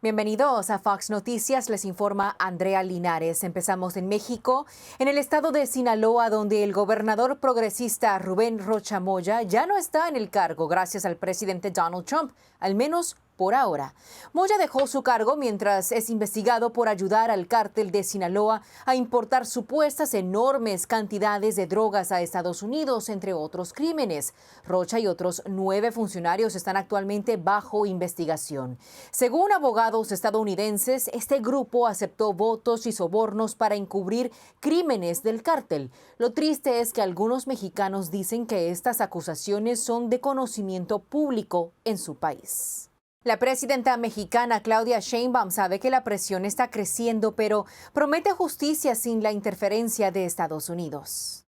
Bienvenidos a Fox Noticias, les informa Andrea Linares. Empezamos en México, en el estado de Sinaloa, donde el gobernador progresista Rubén Rocha Moya ya no está en el cargo gracias al presidente Donald Trump, al menos por ahora. Moya dejó su cargo mientras es investigado por ayudar al cártel de Sinaloa a importar supuestas enormes cantidades de drogas a Estados Unidos, entre otros crímenes. Rocha y otros 9 funcionarios están actualmente bajo investigación. Según abogados estadounidenses, este grupo aceptó votos y sobornos para encubrir crímenes del cártel. Lo triste es que algunos mexicanos dicen que estas acusaciones son de conocimiento público en su país. La presidenta mexicana Claudia Sheinbaum sabe que la presión está creciendo, pero promete justicia sin la interferencia de Estados Unidos.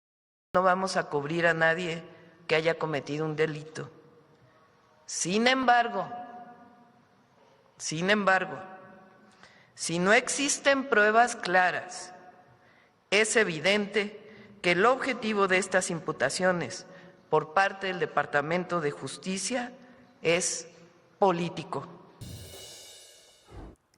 No vamos a cubrir a nadie que haya cometido un delito. Sin embargo, si no existen pruebas claras, es evidente que el objetivo de estas imputaciones por parte del Departamento de Justicia es político.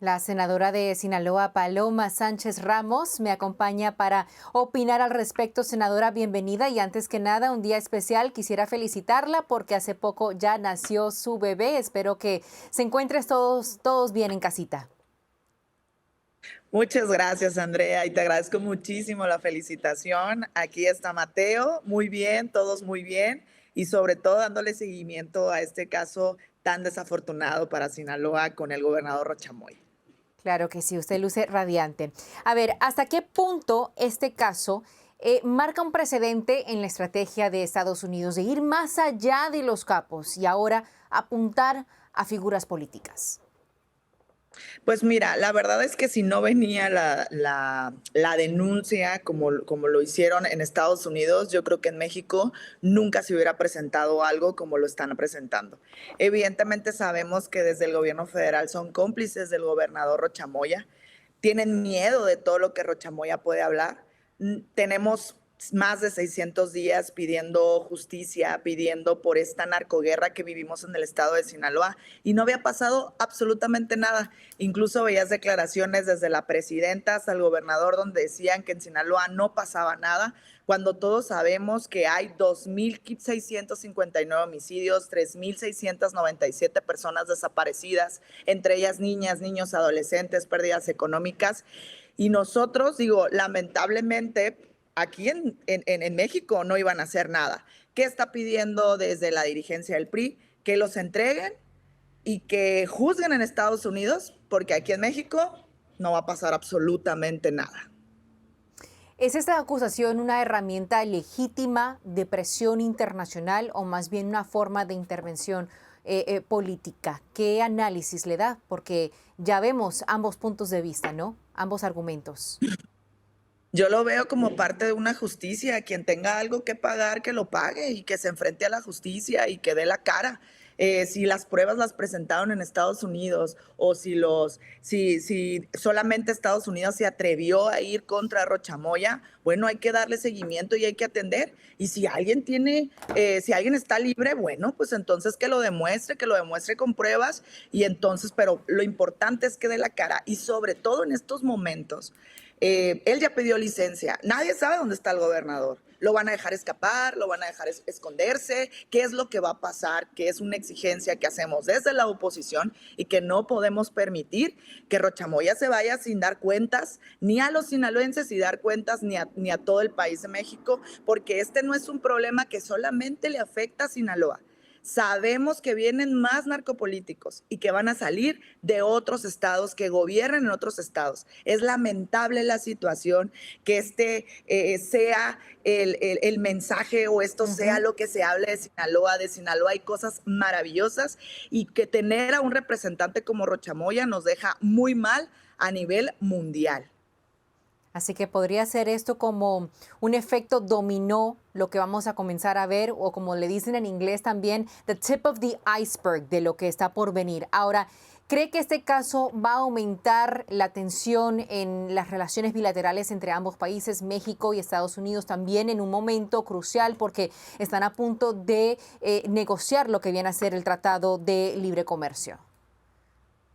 La senadora de Sinaloa, Paloma Sánchez Ramos, me acompaña para opinar al respecto. Senadora, bienvenida. Y antes que nada, un día especial. Quisiera felicitarla porque hace poco ya nació su bebé. Espero que se encuentres todos bien en casita. Muchas gracias, Andrea, y te agradezco muchísimo la felicitación. Aquí está Mateo, muy bien, todos muy bien, y sobre todo dándole seguimiento a este caso tan desafortunado para Sinaloa con el gobernador Rocha Moya. Claro que sí, usted luce radiante. A ver, ¿hasta qué punto este caso marca un precedente en la estrategia de Estados Unidos de ir más allá de los capos y ahora apuntar a figuras políticas? Pues mira, la verdad es que si no venía la denuncia como lo hicieron en Estados Unidos, yo creo que en México nunca se hubiera presentado algo como lo están presentando. Evidentemente sabemos que desde el gobierno federal son cómplices del gobernador Rocha Moya, tienen miedo de todo lo que Rocha Moya puede hablar. Tenemos más de 600 días pidiendo justicia, pidiendo por esta narcoguerra que vivimos en el estado de Sinaloa y no había pasado absolutamente nada. Incluso veías declaraciones desde la presidenta hasta el gobernador donde decían que en Sinaloa no pasaba nada, cuando todos sabemos que hay 2.659 homicidios, 3.697 personas desaparecidas, entre ellas niñas, niños, adolescentes, pérdidas económicas. Y nosotros, lamentablemente, aquí en México no iban a hacer nada. ¿Qué está pidiendo desde la dirigencia del PRI? Que los entreguen y que juzguen en Estados Unidos, porque aquí en México no va a pasar absolutamente nada. ¿Es esta acusación una herramienta legítima de presión internacional o más bien una forma de intervención política? ¿Qué análisis le da? Porque ya vemos ambos puntos de vista, ¿no? Ambos argumentos. Yo lo veo como parte de una justicia. Quien tenga algo que pagar, que lo pague y que se enfrente a la justicia y que dé la cara. Si las pruebas las presentaron en Estados Unidos o si solamente Estados Unidos se atrevió a ir contra Rocha Moya, bueno, hay que darle seguimiento y hay que atender. Y si alguien si alguien está libre, bueno, pues entonces que lo demuestre con pruebas y entonces, pero lo importante es que dé la cara y sobre todo en estos momentos. Él ya pidió licencia. Nadie sabe dónde está el gobernador. Lo van a dejar escapar, lo van a dejar esconderse. ¿Qué es lo que va a pasar? Que es una exigencia que hacemos desde la oposición y que no podemos permitir que Rocha Moya se vaya sin dar cuentas ni a los sinaloenses y dar cuentas ni a todo el país de México, porque este no es un problema que solamente le afecta a Sinaloa. Sabemos que vienen más narcopolíticos y que van a salir de otros estados, que gobiernan en otros estados. Es lamentable la situación, que sea el mensaje o esto sea lo que se hable de Sinaloa. De Sinaloa hay cosas maravillosas y que tener a un representante como Rocha Moya nos deja muy mal a nivel mundial. Así que podría ser esto como un efecto dominó, lo que vamos a comenzar a ver, o como le dicen en inglés también, the tip of the iceberg de lo que está por venir. Ahora, ¿cree que este caso va a aumentar la tensión en las relaciones bilaterales entre ambos países, México y Estados Unidos, también en un momento crucial porque están a punto de negociar lo que viene a ser el Tratado de Libre Comercio?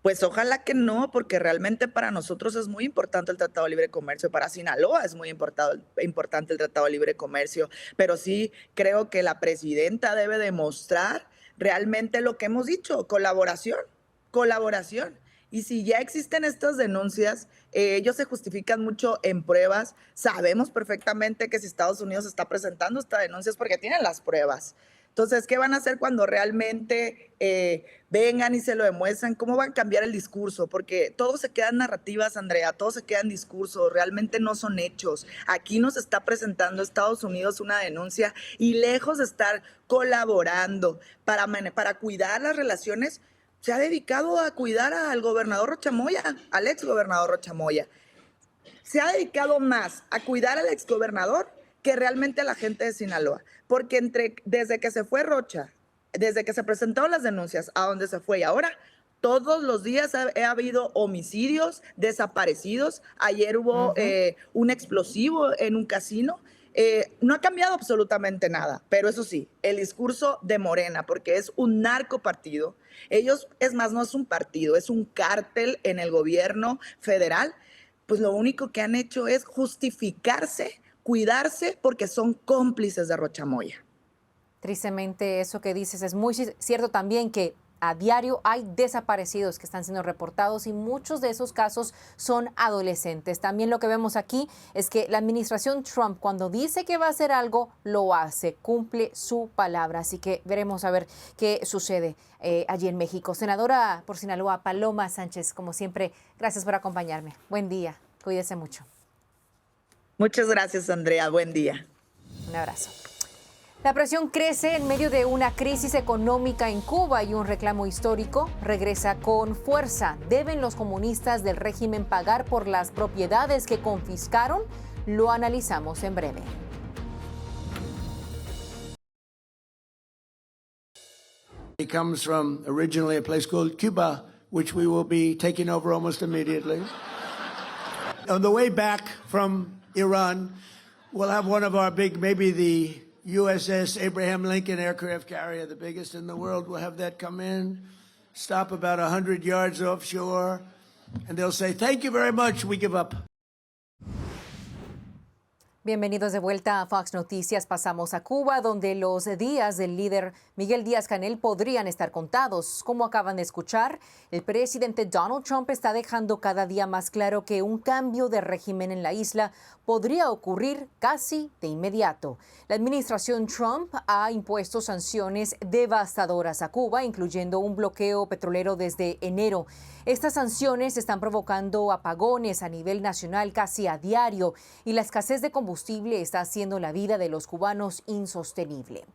Pues ojalá que no, porque realmente para nosotros es muy importante el Tratado de Libre Comercio, para Sinaloa es muy importante el Tratado de Libre Comercio, pero sí creo que la presidenta debe demostrar realmente lo que hemos dicho, colaboración, colaboración. Y si ya existen estas denuncias, ellos se justifican mucho en pruebas. Sabemos perfectamente que si Estados Unidos está presentando esta denuncia es porque tienen las pruebas. Entonces, ¿qué van a hacer cuando realmente vengan y se lo demuestran? ¿Cómo van a cambiar el discurso? Porque todo se queda en narrativas, Andrea, todo se queda en discursos, realmente no son hechos. Aquí nos está presentando Estados Unidos una denuncia y lejos de estar colaborando para cuidar las relaciones, se ha dedicado a cuidar al gobernador Rocha Moya, al ex gobernador Rocha Moya. Se ha dedicado más a cuidar al exgobernador que realmente a la gente de Sinaloa. Porque desde que se fue Rocha, desde que se presentaron las denuncias a donde se fue y ahora, todos los días ha habido homicidios, desaparecidos. Ayer hubo un explosivo en un casino. No ha cambiado absolutamente nada, pero eso sí, el discurso de Morena, porque es un narcopartido. Ellos, es más, no es un partido, es un cártel en el gobierno federal. Pues lo único que han hecho es justificarse, cuidarse, porque son cómplices de Rocha Moya. Tristemente eso que dices es muy cierto también que a diario hay desaparecidos que están siendo reportados y muchos de esos casos son adolescentes. También lo que vemos aquí es que la administración Trump cuando dice que va a hacer algo, lo hace, cumple su palabra. Así que veremos a ver qué sucede allí en México. Senadora por Sinaloa, Paloma Sánchez, como siempre, gracias por acompañarme. Buen día, cuídese mucho. Muchas gracias, Andrea. Buen día. Un abrazo. La presión crece en medio de una crisis económica en Cuba y un reclamo histórico regresa con fuerza. ¿Deben los comunistas del régimen pagar por las propiedades que confiscaron? Lo analizamos en breve. He comes from originally a place called Cuba, which we will be taking over almost immediately. On the way back from Iran, we'll have one of our big, maybe the USS Abraham Lincoln aircraft carrier, the biggest in the world. We'll have that come in, stop about 100 yards offshore, and they'll say, "Thank you very much, we give up." Bienvenidos de vuelta a Fox Noticias. Pasamos a Cuba, donde los días del líder Miguel Díaz-Canel podrían estar contados. Como acaban de escuchar, el presidente Donald Trump está dejando cada día más claro que un cambio de régimen en la isla podría ocurrir casi de inmediato. La administración Trump ha impuesto sanciones devastadoras a Cuba, incluyendo un bloqueo petrolero desde enero. Estas sanciones están provocando apagones a nivel nacional casi a diario y la escasez de combustible está haciendo la vida de los cubanos insostenible.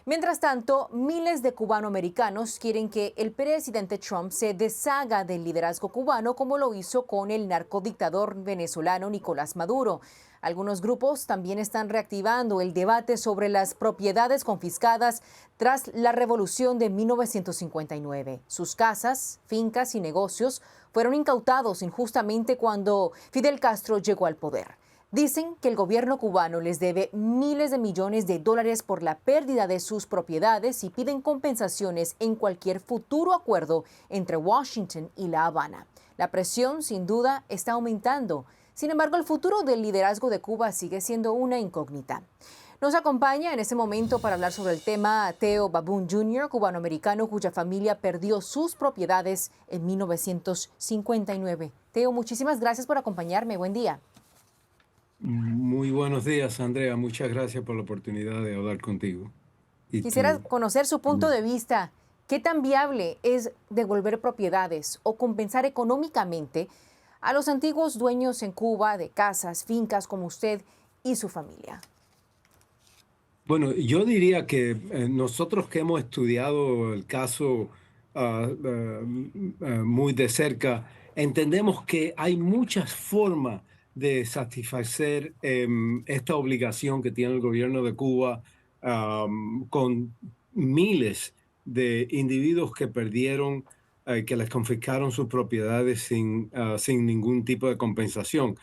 Mientras tanto, miles de cubanoamericanos quieren que el presidente Trump se deshaga del liderazgo cubano como lo hizo con el narcodictador venezolano Nicolás Maduro. Algunos grupos también están reactivando el debate sobre las propiedades confiscadas tras la revolución de 1959. Sus casas, fincas y negocios fueron incautados injustamente cuando Fidel Castro llegó al poder. Dicen que el gobierno cubano les debe miles de millones de dólares por la pérdida de sus propiedades y piden compensaciones en cualquier futuro acuerdo entre Washington y La Habana. La presión, sin duda, está aumentando. Sin embargo, el futuro del liderazgo de Cuba sigue siendo una incógnita. Nos acompaña en este momento para hablar sobre el tema Teo Babún Jr., cubanoamericano cuya familia perdió sus propiedades en 1959. Teo, muchísimas gracias por acompañarme. Buen día. Muy buenos días, Andrea. Muchas gracias por la oportunidad de hablar contigo. Quisiera conocer su punto de vista. ¿Qué tan viable es devolver propiedades o compensar económicamente a los antiguos dueños en Cuba de casas, fincas como usted y su familia? Bueno, yo diría que nosotros que hemos estudiado el caso muy de cerca, entendemos que hay muchas formas de satisfacer esta obligación que tiene el gobierno de Cuba con miles de individuos que perdieron, que les confiscaron sus propiedades sin ningún tipo de compensación.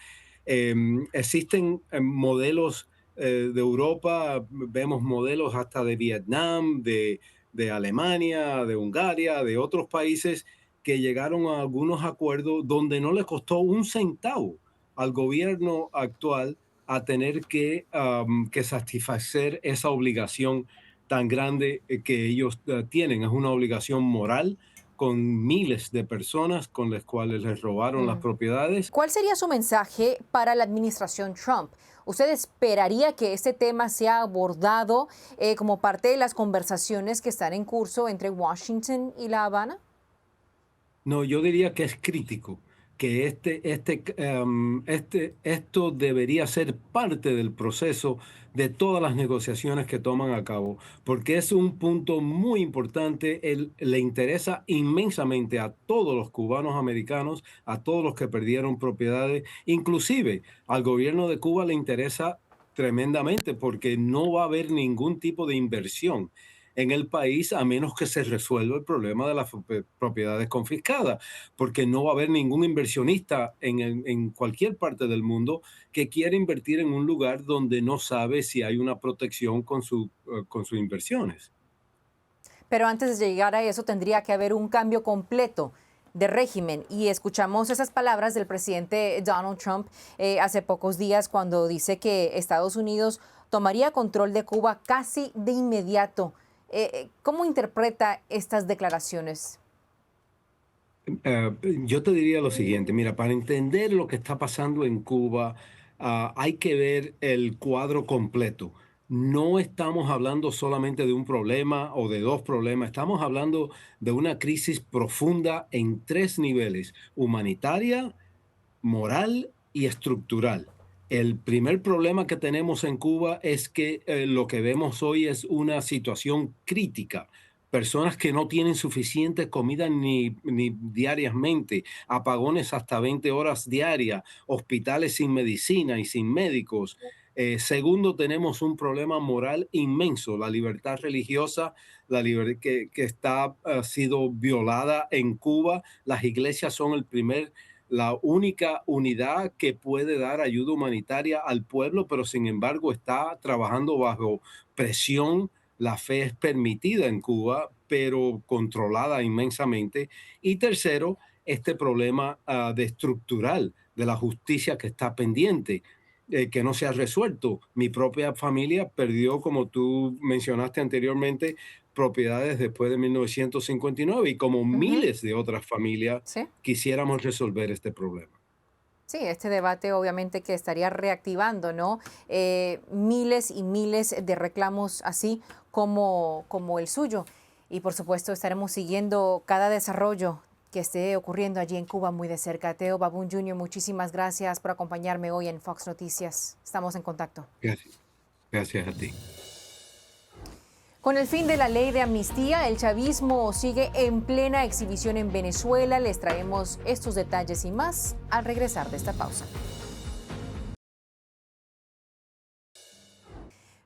Existen modelos de Europa, vemos modelos hasta de Vietnam, de Alemania, de Hungría, de otros países que llegaron a algunos acuerdos donde no le costó un centavo al gobierno actual a tener que satisfacer esa obligación tan grande que ellos tienen. Es una obligación moral con miles de personas con las cuales les robaron las Mm. propiedades. ¿Cuál sería su mensaje para la administración Trump? ¿Usted esperaría que este tema sea abordado como parte de las conversaciones que están en curso entre Washington y La Habana? No, yo diría que es crítico, que esto debería ser parte del proceso de todas las negociaciones que toman a cabo, porque es un punto muy importante. Le interesa inmensamente a todos los cubanos americanos, a todos los que perdieron propiedades, inclusive al gobierno de Cuba le interesa tremendamente porque no va a haber ningún tipo de inversión en el país a menos que se resuelva el problema de las propiedades confiscadas, porque no va a haber ningún inversionista en cualquier parte del mundo que quiera invertir en un lugar donde no sabe si hay una protección con sus inversiones. Pero antes de llegar a eso tendría que haber un cambio completo de régimen. Y escuchamos esas palabras del presidente Donald Trump hace pocos días cuando dice que Estados Unidos tomaría control de Cuba casi de inmediato. ¿Cómo interpreta estas declaraciones? Eh, yo te diría lo siguiente, mira, para entender lo que está pasando en Cuba, hay que ver el cuadro completo. No estamos hablando solamente de un problema o de dos problemas, estamos hablando de una crisis profunda en tres niveles: humanitaria, moral y estructural. El primer problema que tenemos en Cuba es que lo que vemos hoy es una situación crítica. Personas que no tienen suficiente comida ni diariamente, apagones hasta 20 horas diarias, hospitales sin medicina y sin médicos. Segundo, tenemos un problema moral inmenso, la libertad religiosa, que está, ha sido violada en Cuba. Las iglesias son la única unidad que puede dar ayuda humanitaria al pueblo, pero sin embargo está trabajando bajo presión. La fe es permitida en Cuba, pero controlada inmensamente. Y tercero, este problema de estructural de la justicia que está pendiente, que no se ha resuelto. Mi propia familia perdió, como tú mencionaste anteriormente, propiedades después de 1959 y como Ujú. miles de otras familias Sí. quisiéramos resolver este problema. Sí, este debate obviamente que estaría reactivando, ¿no? Miles y miles de reclamos así como el suyo. Y por supuesto estaremos siguiendo cada desarrollo que esté ocurriendo allí en Cuba muy de cerca. Teo Babún Jr., muchísimas gracias por acompañarme hoy en Fox Noticias. Estamos en contacto. Gracias. Gracias a ti. Con el fin de la ley de amnistía, el chavismo sigue en plena exhibición en Venezuela. Les traemos estos detalles y más al regresar de esta pausa.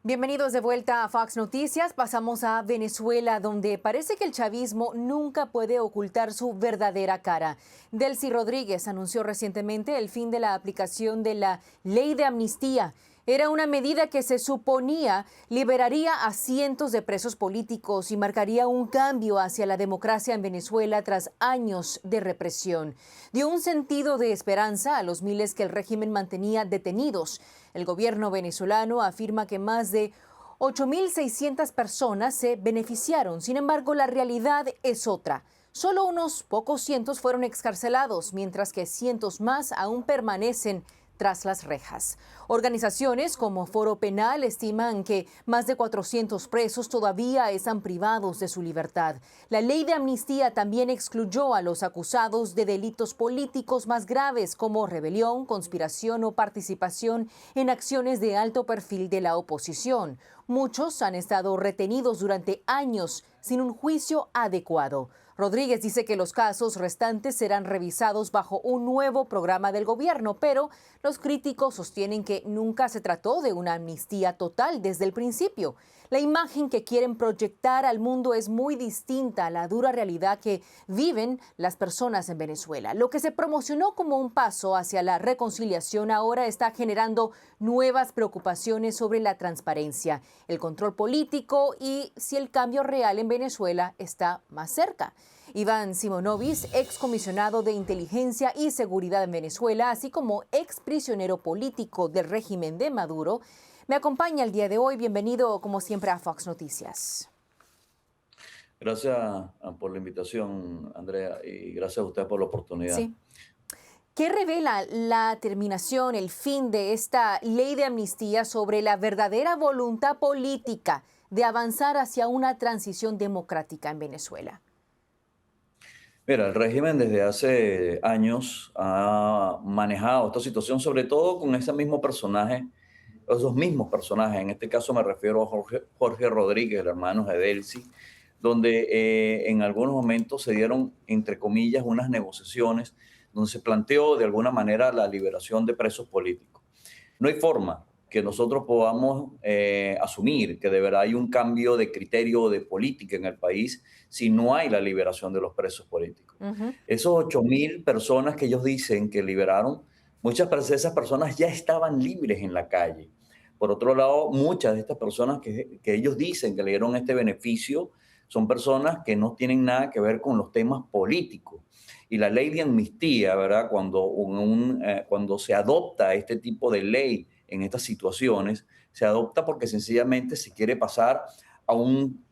Bienvenidos de vuelta a Fox Noticias. Pasamos a Venezuela, donde parece que el chavismo nunca puede ocultar su verdadera cara. Delcy Rodríguez anunció recientemente el fin de la aplicación de la ley de amnistía. Era una medida que se suponía liberaría a cientos de presos políticos y marcaría un cambio hacia la democracia en Venezuela tras años de represión. Dio un sentido de esperanza a los miles que el régimen mantenía detenidos. El gobierno venezolano afirma que más de 8.600 personas se beneficiaron. Sin embargo, la realidad es otra. Solo unos pocos cientos fueron excarcelados, mientras que cientos más aún permanecen tras las rejas. Organizaciones como Foro Penal estiman que más de 400 presos todavía están privados de su libertad. La ley de amnistía también excluyó a los acusados de delitos políticos más graves como rebelión, conspiración o participación en acciones de alto perfil de la oposición. Muchos han estado retenidos durante años sin un juicio adecuado. Rodríguez dice que los casos restantes serán revisados bajo un nuevo programa del gobierno, pero los críticos sostienen que nunca se trató de una amnistía total desde el principio. La imagen que quieren proyectar al mundo es muy distinta a la dura realidad que viven las personas en Venezuela. Lo que se promocionó como un paso hacia la reconciliación ahora está generando nuevas preocupaciones sobre la transparencia. el control político y si el cambio real en Venezuela está más cerca. Iván Simonovic, excomisionado de Inteligencia y Seguridad en Venezuela, así como exprisionero político del régimen de Maduro, me acompaña el día de hoy. Bienvenido, como siempre, a Fox Noticias. Gracias por la invitación, Andrea, y gracias a usted por la oportunidad. Sí. ¿Qué revela la terminación, el fin de esta ley de amnistía sobre la verdadera voluntad política de avanzar hacia una transición democrática en Venezuela? Mira, el régimen desde hace años ha manejado esta situación, sobre todo con ese mismo personaje, esos mismos personajes. En este caso me refiero a Jorge Rodríguez, el hermano de Delcy, donde en algunos momentos se dieron, entre comillas, unas negociaciones donde se planteó de alguna manera la liberación de presos políticos. No hay forma que nosotros podamos asumir que de verdad hay un cambio de criterio de política en el país si no hay la liberación de los presos políticos. Esos 8.000 personas que ellos dicen que liberaron, muchas de esas personas ya estaban libres en la calle. Por otro lado, muchas de estas personas que ellos dicen que le dieron este beneficio son personas que no tienen nada que ver con los temas políticos. Y la ley de amnistía, ¿verdad? Cuando se adopta este tipo de ley en estas situaciones, se adopta porque sencillamente se quiere pasar a un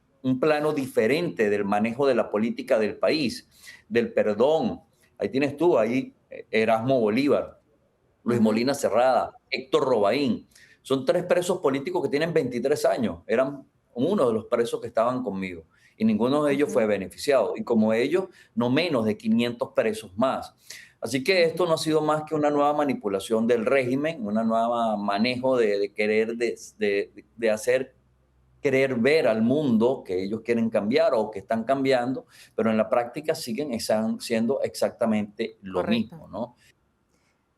plano diferente del manejo de la política del país, del perdón. Ahí tienes tú, ahí Erasmo Bolívar, Luis Molina Cerrada, Héctor Robaín. Son 3 presos políticos que tienen 23 años. Eran uno de los presos que estaban conmigo. Y ninguno de ellos fue beneficiado. Y como ellos, no menos de 500 presos más. Así que esto no ha sido más que una nueva manipulación del régimen, una nueva manejo de querer, de hacer querer ver al mundo que ellos quieren cambiar o que están cambiando, pero en la práctica están siendo exactamente lo mismo, ¿no?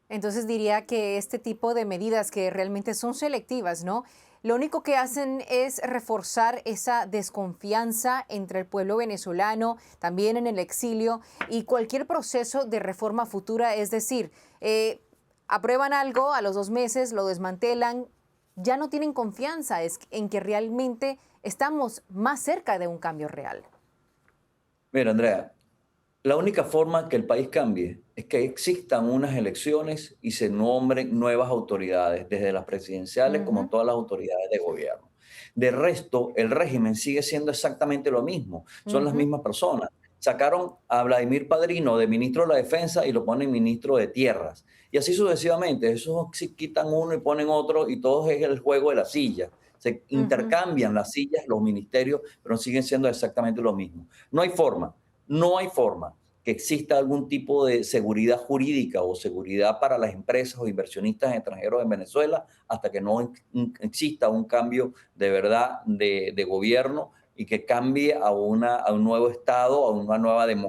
Entonces diría que este tipo de medidas que realmente son selectivas, ¿no? Lo único que hacen es reforzar esa desconfianza entre el pueblo venezolano, también en el exilio, y cualquier proceso de reforma futura, es decir, aprueban algo, a los 2 meses lo desmantelan, ya no tienen confianza en que realmente estamos más cerca de un cambio real. Mira, Andrea, la única forma que el país cambie es que existan unas elecciones y se nombren nuevas autoridades, desde las presidenciales como todas las autoridades de gobierno. De resto, el régimen sigue siendo exactamente lo mismo, son las mismas personas. Sacaron a Vladimir Padrino de ministro de la Defensa y lo ponen ministro de Tierras. Y así sucesivamente, esos quitan uno y ponen otro y todo es el juego de la silla. Se intercambian las sillas, los ministerios, pero siguen siendo exactamente lo mismo. No hay forma que exista algún tipo de seguridad jurídica o seguridad para las empresas o inversionistas extranjeros en Venezuela hasta que no exista un cambio de verdad de gobierno y que cambie a un nuevo Estado,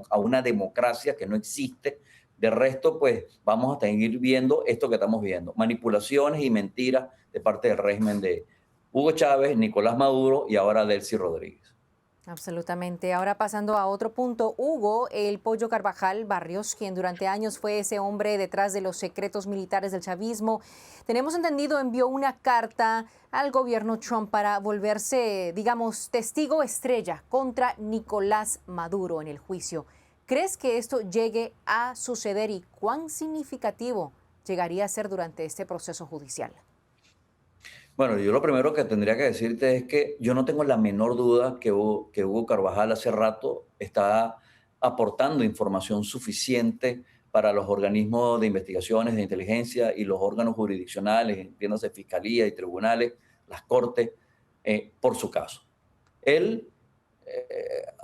a una democracia que no existe. De resto, pues vamos a seguir viendo esto que estamos viendo, manipulaciones y mentiras de parte del régimen de Hugo Chávez, Nicolás Maduro y ahora Delcy Rodríguez. Absolutamente. Ahora pasando a otro punto, Hugo El Pollo Carvajal Barrios, quien durante años fue ese hombre detrás de los secretos militares del chavismo, tenemos entendido envió una carta al gobierno Trump para volverse, digamos, testigo estrella contra Nicolás Maduro en el juicio. ¿Crees que esto llegue a suceder y cuán significativo llegaría a ser durante este proceso judicial? Bueno, yo lo primero que tendría que decirte es que yo no tengo la menor duda que Hugo Carvajal hace rato está aportando información suficiente para los organismos de investigaciones, de inteligencia y los órganos jurisdiccionales, entiéndase fiscalía y tribunales, las cortes, por su caso. Él,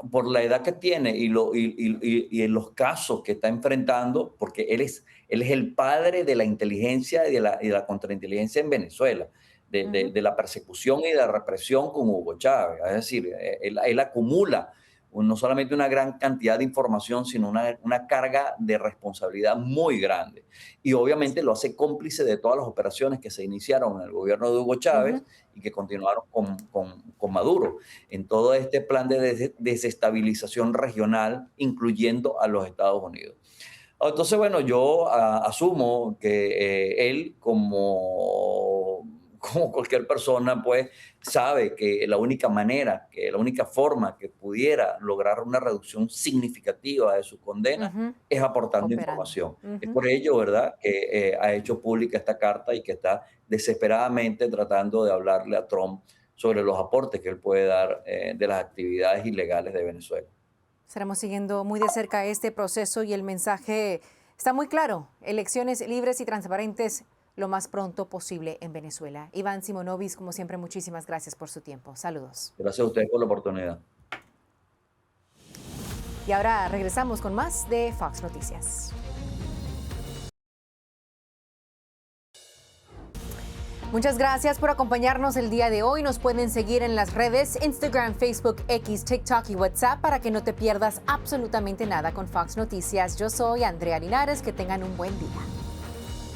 por la edad que tiene y en los casos que está enfrentando, porque él es el padre de la inteligencia y de la contrainteligencia en Venezuela. De la persecución y de la represión con Hugo Chávez. Es decir, él acumula no solamente una gran cantidad de información, sino una carga de responsabilidad muy grande. Y obviamente lo hace cómplice de todas las operaciones que se iniciaron en el gobierno de Hugo Chávez y que continuaron con Maduro, en todo este plan de desestabilización regional, incluyendo a los Estados Unidos. Entonces, bueno, yo asumo que él como como cualquier persona, pues sabe que la única manera, que la única forma que pudiera lograr una reducción significativa de su condena Ujú, es aportando cooperando. información. Es Ujú. por ello, ¿verdad?, que ha hecho pública esta carta y que está desesperadamente tratando de hablarle a Trump sobre los aportes que él puede dar de las actividades ilegales de Venezuela. Estaremos siguiendo muy de cerca este proceso y el mensaje está muy claro. Elecciones libres y transparentes lo más pronto posible en Venezuela. Iván Simonovic, como siempre, muchísimas gracias por su tiempo. Saludos. Gracias a ustedes por la oportunidad. Y ahora regresamos con más de Fox Noticias. Muchas gracias por acompañarnos el día de hoy. Nos pueden seguir en las redes Instagram, Facebook, X, TikTok y WhatsApp para que no te pierdas absolutamente nada con Fox Noticias. Yo soy Andrea Linares. Que tengan un buen día.